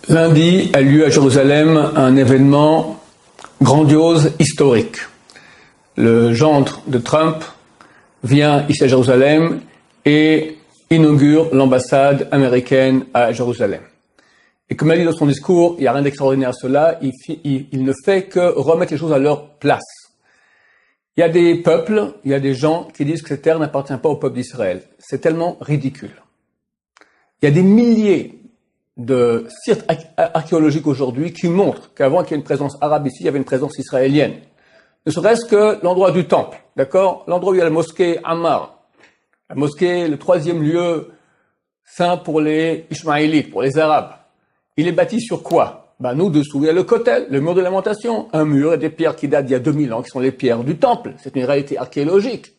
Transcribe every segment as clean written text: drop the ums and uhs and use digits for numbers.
Lundi a lieu à Jérusalem un événement grandiose, historique. Le gendre de Trump vient ici à Jérusalem et inaugure l'ambassade américaine à Jérusalem. Et comme il a dit dans son discours, il n'y a rien d'extraordinaire à cela, il ne fait que remettre les choses à leur place. Il y a des peuples, il y a des gens qui disent que cette terre n'appartient pas au peuple d'Israël. C'est tellement ridicule. Il y a des milliers de sites archéologiques aujourd'hui qui montrent qu'avant qu'il y ait une présence arabe ici, il y avait une présence israélienne. Ne serait-ce que l'endroit du temple, d'accord? L'endroit où il y a la mosquée Ammar. La mosquée, le troisième lieu saint pour les Ishmaélites, pour les Arabes. Il est bâti sur quoi? Nous, dessous, il y a le Kotel, le mur de lamentation. Un mur et des pierres qui datent d'il y a 2000 ans, qui sont les pierres du temple. C'est une réalité archéologique.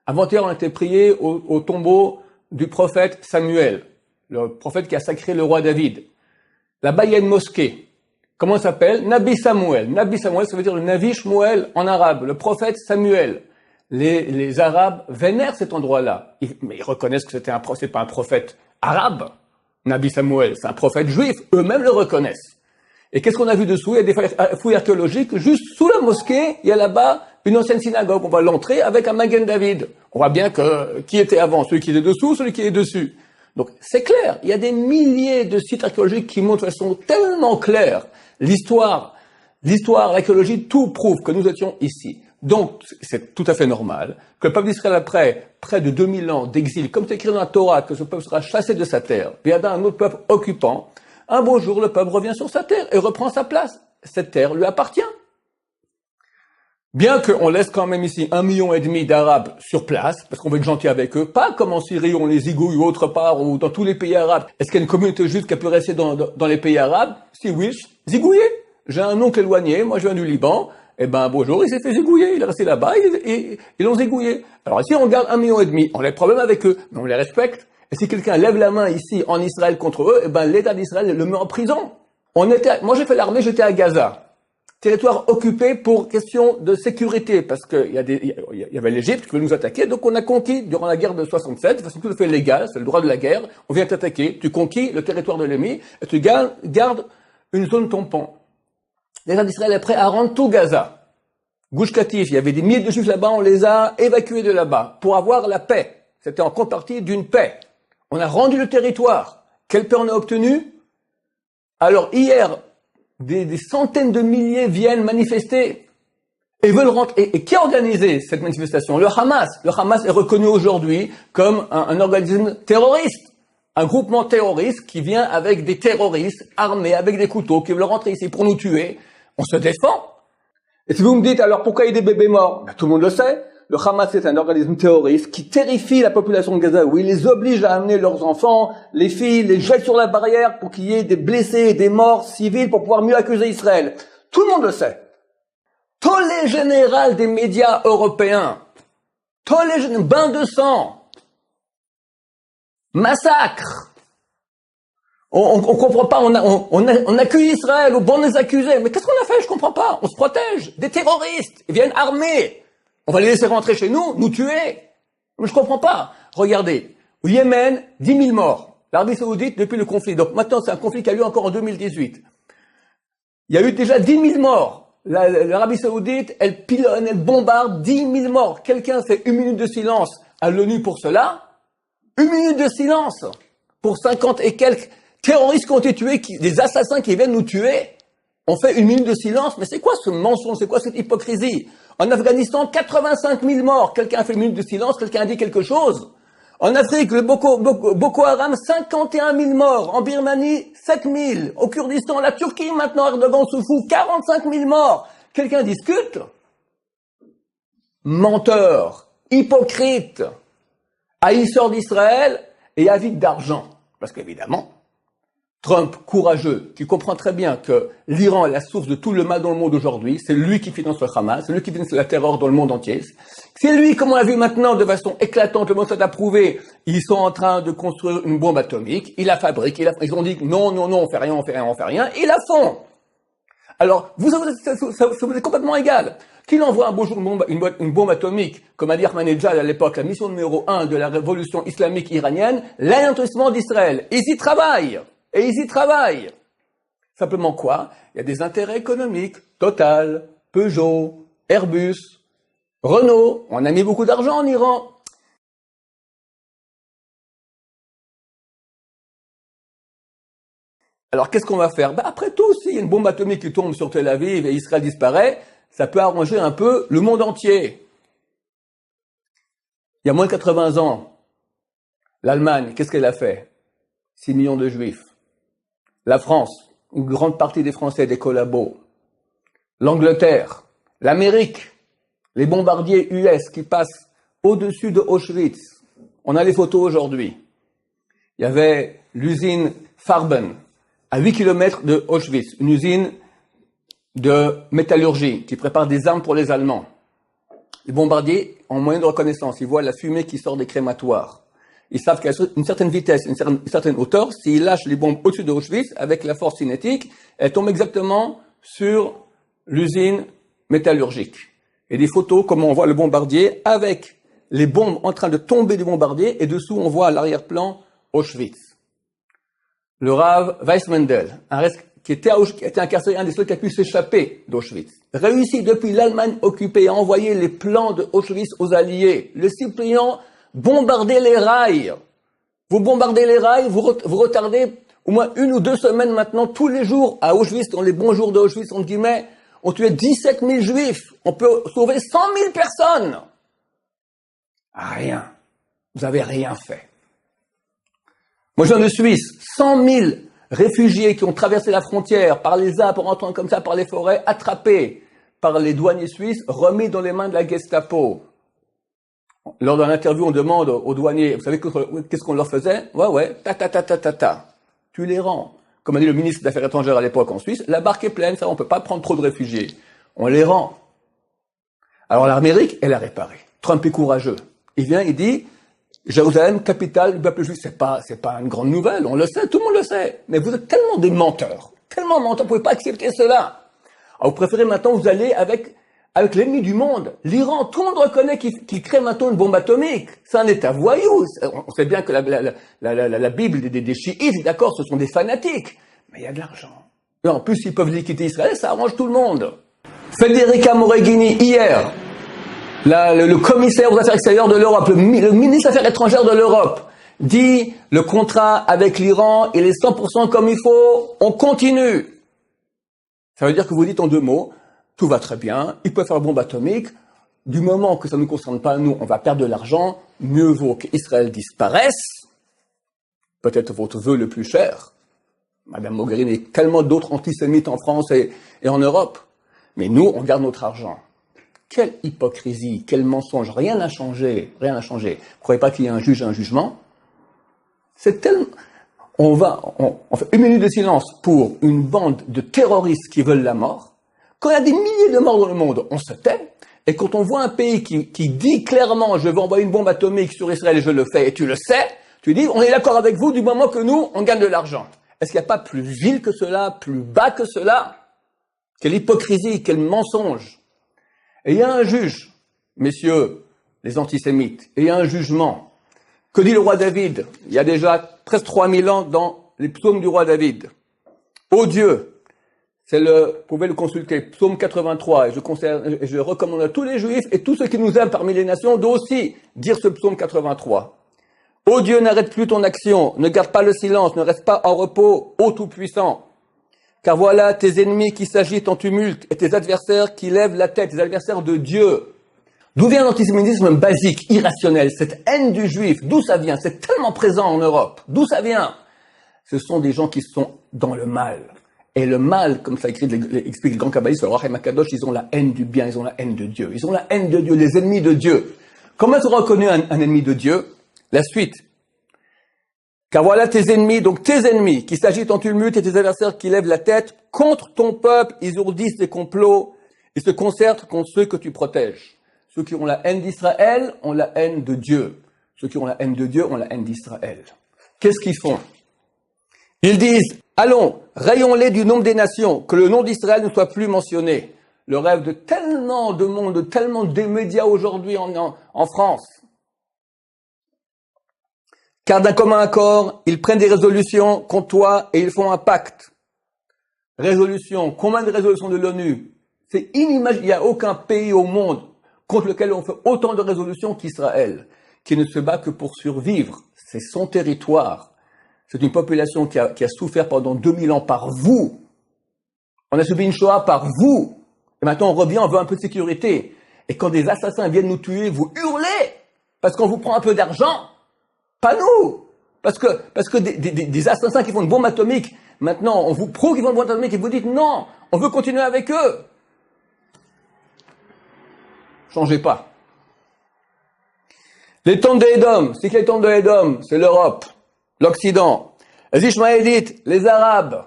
Avant-hier, on était prié au tombeau du prophète Samuel, le prophète qui a sacré le roi David. Là-bas, il y a une mosquée. Comment ça s'appelle? Nabi Samuel. Nabi Samuel, ça veut dire le Navi Shmuel en arabe, le prophète Samuel. Les Arabes vénèrent cet endroit-là. Mais ils reconnaissent que c'est pas un prophète arabe. Nabi Samuel, c'est un prophète juif. Eux-mêmes le reconnaissent. Et qu'est-ce qu'on a vu dessous? Il y a des fouilles archéologiques. Juste sous la mosquée, il y a là-bas une ancienne synagogue. On va l'entrer avec un Magen David. On voit bien que qui était avant, celui qui est dessous, celui qui est dessus. Donc, c'est clair, il y a des milliers de sites archéologiques qui montrent de façon tellement claire l'histoire, l'archéologie, tout prouve que nous étions ici. Donc, c'est tout à fait normal que le peuple d'Israël, après près de 2000 ans d'exil, comme c'est écrit dans la Torah, que ce peuple sera chassé de sa terre, puis il y a un autre peuple occupant, un beau jour, le peuple revient sur sa terre et reprend sa place. Cette terre lui appartient. Bien qu'on laisse quand même ici 1,5 million d'Arabes sur place, parce qu'on veut être gentil avec eux, pas comme en Syrie où on les zigouille ou autre part, ou dans tous les pays arabes. Est-ce qu'il y a une communauté juive qui a pu rester dans les pays arabes? Si oui, zigouillé. J'ai un oncle éloigné, moi je viens du Liban, bonjour, il s'est fait zigouiller, il est resté là-bas, ils l'ont zigouillé. Alors ici on regarde 1,5 million, on a des problèmes avec eux, mais on les respecte. Et si quelqu'un lève la main ici en Israël contre eux, l'État d'Israël le met en prison. Moi j'ai fait l'armée, j'étais à Gaza. Territoire occupé pour question de sécurité, parce qu'il y avait l'Égypte qui voulait nous attaquer, donc on a conquis durant la guerre de 67, de façon tout à fait légale, c'est le droit de la guerre, on vient t'attaquer, tu conquis le territoire de l'ennemi, et tu gardes une zone tampon. L'État d'Israël est prêt à rendre tout Gaza. Gush Katif, il y avait des milliers de juifs là-bas, on les a évacués de là-bas, pour avoir la paix. C'était en contrepartie d'une paix. On a rendu le territoire. Quelle paix on a obtenu? Alors hier, des centaines de milliers viennent manifester et veulent rentrer. Et qui a organisé cette manifestation? Le Hamas. Le Hamas est reconnu aujourd'hui comme un organisme terroriste. Un groupement terroriste qui vient avec des terroristes armés, avec des couteaux, qui veulent rentrer ici pour nous tuer. On se défend. Et si vous me dites alors pourquoi il y a des bébés morts? Tout le monde le sait. Le Hamas est un organisme terroriste qui terrifie la population de Gaza, où il les oblige à amener leurs enfants, les filles, les jette sur la barrière pour qu'il y ait des blessés, des morts civils pour pouvoir mieux accuser Israël. Tout le monde le sait. Tous les généraux des médias européens, tous les bains de sang, massacre. On comprend pas, on accuse Israël, ou bon les accuser. Mais qu'est-ce qu'on a fait? Je comprends pas. On se protège. Des terroristes, ils viennent armés. On va les laisser rentrer chez nous tuer. Mais je comprends pas. Regardez. Au Yémen, 10 000 morts. L'Arabie Saoudite depuis le conflit. Donc maintenant, c'est un conflit qui a lieu encore en 2018. Il y a eu déjà 10 000 morts. L'Arabie Saoudite, elle pilonne, elle bombarde 10 000 morts. Quelqu'un fait 1 minute de silence à l'ONU pour cela? 1 minute de silence pour 50 et quelques terroristes qui ont été tués, des assassins qui viennent nous tuer. On fait 1 minute de silence, mais c'est quoi ce mensonge? C'est quoi cette hypocrisie? En Afghanistan, 85 000 morts. Quelqu'un a fait 1 minute de silence, quelqu'un a dit quelque chose. En Afrique, le Boko Haram, 51 000 morts. En Birmanie, 7 000. Au Kurdistan, la Turquie, maintenant, Erdogan se fout, 45 000 morts. Quelqu'un discute? Menteur, hypocrite, haïsseur d'Israël et avide d'argent. Parce qu'évidemment, Trump, courageux, qui comprend très bien que l'Iran est la source de tout le mal dans le monde aujourd'hui, c'est lui qui finance le Hamas, c'est lui qui finance la terreur dans le monde entier. C'est lui, comme on l'a vu maintenant de façon éclatante, le monde s'est approuvé, ils sont en train de construire une bombe atomique, ils la fabriquent, ils ont dit non, on fait rien, ils la font. Alors, ça vous est complètement égal. Qu'il envoie un beau jour une bombe atomique, comme a dit Ahmadinejad à l'époque, la mission numéro 1 de la révolution islamique iranienne, l'anéantissement d'Israël. Ils y travaillent. Et ils y travaillent. Simplement quoi? Il y a des intérêts économiques. Total, Peugeot, Airbus, Renault. On a mis beaucoup d'argent en Iran. Alors qu'est-ce qu'on va faire? Après tout, s'il y a une bombe atomique qui tombe sur Tel Aviv et Israël disparaît, ça peut arranger un peu le monde entier. Il y a moins de 80 ans, l'Allemagne, qu'est-ce qu'elle a fait? 6 millions de juifs. La France, une grande partie des Français, des collabos. L'Angleterre, l'Amérique, les bombardiers US qui passent au-dessus de Auschwitz. On a les photos aujourd'hui. Il y avait l'usine Farben, à 8 km de Auschwitz, une usine de métallurgie qui prépare des armes pour les Allemands. Les bombardiers ont moyen de reconnaissance, ils voient la fumée qui sort des crématoires. Ils savent qu'à une certaine vitesse, une certaine hauteur, s'ils lâchent les bombes au-dessus de Auschwitz, avec la force cinétique, elles tombent exactement sur l'usine métallurgique. Et des photos, comme on voit le bombardier, avec les bombes en train de tomber du bombardier, et dessous on voit à l'arrière-plan Auschwitz. Le Rav Weissmendel, qui était incarcéré, un des seuls qui a pu s'échapper d'Auschwitz, réussit depuis l'Allemagne occupée à envoyer les plans de Auschwitz aux Alliés. Le Cyprien bombardez les rails. Vous bombardez les rails, vous retardez au moins 1 ou 2 semaines maintenant, tous les jours à Auschwitz, dans les bons jours de Auschwitz, entre guillemets, on tuait 17 000 juifs. On peut sauver 100 000 personnes. Rien. Vous avez rien fait. Moi, je viens de Suisse. 100 000 réfugiés qui ont traversé la frontière par les Alpes, en rentrant comme ça par les forêts, attrapés par les douaniers suisses, remis dans les mains de la Gestapo. Lors d'un interview, on demande aux douaniers, vous savez qu'est-ce qu'on leur faisait? Ouais, ta. Tu les rends. Comme a dit le ministre des Affaires étrangères à l'époque en Suisse, la barque est pleine, ça, on peut pas prendre trop de réfugiés. On les rend. Alors l'Amérique, elle a réparé. Trump est courageux. Il vient, il dit, Jérusalem, capitale du peuple juif. C'est pas une grande nouvelle, on le sait, tout le monde le sait. Mais vous êtes tellement des menteurs, vous pouvez pas accepter cela. Alors vous préférez maintenant, vous allez avec l'ennemi du monde, l'Iran. Tout le monde reconnaît qu'il crée maintenant une bombe atomique. C'est un État voyou. On sait bien que la Bible des chiites, d'accord, ce sont des fanatiques. Mais il y a de l'argent. Et en plus, s'ils peuvent liquider Israël, ça arrange tout le monde. Federica Moreghini, hier, le commissaire aux affaires extérieures de l'Europe, le ministre des Affaires étrangères de l'Europe, dit le contrat avec l'Iran, il est 100% comme il faut, on continue. Ça veut dire que vous dites en 2 mots, tout va très bien, ils peuvent faire une bombe atomique, du moment que ça ne nous concerne pas, nous, on va perdre de l'argent, mieux vaut qu'Israël disparaisse, peut-être votre vœu le plus cher. Madame Mogherini et tellement d'autres antisémites en France et en Europe. Mais nous, on garde notre argent. Quelle hypocrisie, quel mensonge, rien n'a changé, rien n'a changé. Vous ne croyez pas qu'il y a un juge et un jugement? C'est tellement... On fait 1 minute de silence pour une bande de terroristes qui veulent la mort. Quand il y a des milliers de morts dans le monde, on se tait. Et quand on voit un pays qui dit clairement « je vais envoyer une bombe atomique sur Israël et je le fais » et tu le sais, tu dis « on est d'accord avec vous du moment que nous, on gagne de l'argent ». Est-ce qu'il n'y a pas plus vil que cela, plus bas que cela? Quelle hypocrisie, quel mensonge. Et il y a un juge, messieurs les antisémites, et il y a un jugement. Que dit le roi David? Il y a déjà presque 3000 ans dans les psaumes du roi David. Ô Dieu, vous pouvez le consulter, psaume 83, et je recommande à tous les juifs et tous ceux qui nous aiment parmi les nations d'aussi dire ce psaume 83. Ô Dieu, n'arrête plus ton action, ne garde pas le silence, ne reste pas en repos, ô Tout-Puissant. Car voilà tes ennemis qui s'agitent en tumulte et tes adversaires qui lèvent la tête, tes adversaires de Dieu. D'où vient l'antisémitisme basique, irrationnel, cette haine du juif? D'où ça vient? C'est tellement présent en Europe. D'où ça vient? Ce sont des gens qui sont dans le mal. Et le mal, comme ça explique le grand kabbaliste, le Rachem Akadosh, ils ont la haine du bien, ils ont la haine de Dieu. Ils ont la haine de Dieu, les ennemis de Dieu. Comment est-ce qu'on reconnaît un ennemi de Dieu? La suite. Car voilà tes ennemis, donc tes ennemis, qui s'agitent en tumulte et tes adversaires qui lèvent la tête contre ton peuple, ils ourdissent des complots, ils se concertent contre ceux que tu protèges. Ceux qui ont la haine d'Israël ont la haine de Dieu. Ceux qui ont la haine de Dieu ont la haine d'Israël. Qu'est-ce qu'ils font? Ils disent, allons, rayons-les du nombre des nations, que le nom d'Israël ne soit plus mentionné. Le rêve de tellement de monde, de tellement de médias aujourd'hui en France. Car d'un commun accord, ils prennent des résolutions contre toi et ils font un pacte. Résolution, combien de résolutions de l'ONU? C'est inimaginable, il n'y a aucun pays au monde contre lequel on fait autant de résolutions qu'Israël, qui ne se bat que pour survivre. C'est son territoire. C'est une population qui a souffert pendant 2000 ans par vous. On a subi une Shoah par vous. Et maintenant on revient, on veut un peu de sécurité. Et quand des assassins viennent nous tuer, vous hurlez parce qu'on vous prend un peu d'argent. Pas nous. Parce que des assassins qui font une bombe atomique, maintenant on vous prouve qu'ils font une bombe atomique et vous dites non, on veut continuer avec eux. Changez pas. Les tentes de Édom, c'est que les tentes de Édom, c'est l'Europe, l'Occident. Les Ishmaélites, les Arabes.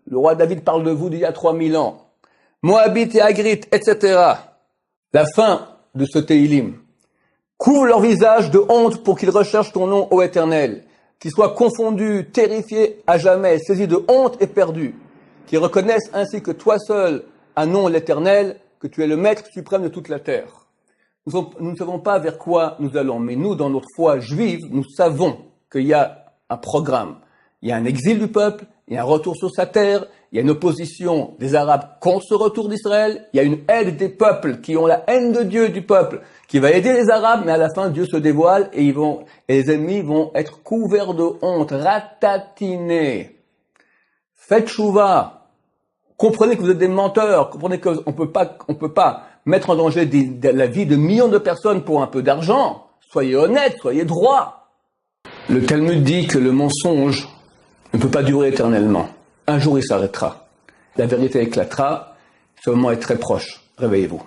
Le roi David parle de vous d'il y a 3000 ans. Moabites et Hagrites, etc. La fin de ce Téhilim. Couvre leur visage de honte pour qu'ils recherchent ton nom, ô Éternel. Qu'ils soient confondus, terrifiés à jamais, saisis de honte et perdus. Qu'ils reconnaissent ainsi que toi seul, un nom l'Éternel, que tu es le Maître suprême de toute la terre. Nous ne savons pas vers quoi nous allons, mais nous, dans notre foi juive, nous savons qu'il y a un programme. Il y a un exil du peuple, il y a un retour sur sa terre, il y a une opposition des Arabes contre ce retour d'Israël, il y a une aide des peuples qui ont la haine de Dieu du peuple, qui va aider les Arabes, mais à la fin, Dieu se dévoile et les ennemis vont être couverts de honte, ratatinés. Faites chouva. Comprenez que vous êtes des menteurs, comprenez qu'on peut pas mettre en danger la vie de millions de personnes pour un peu d'argent. Soyez honnêtes, soyez droits. Le Talmud dit que le mensonge ne peut pas durer éternellement. Un jour, il s'arrêtera. La vérité éclatera. Ce moment est très proche. Réveillez-vous.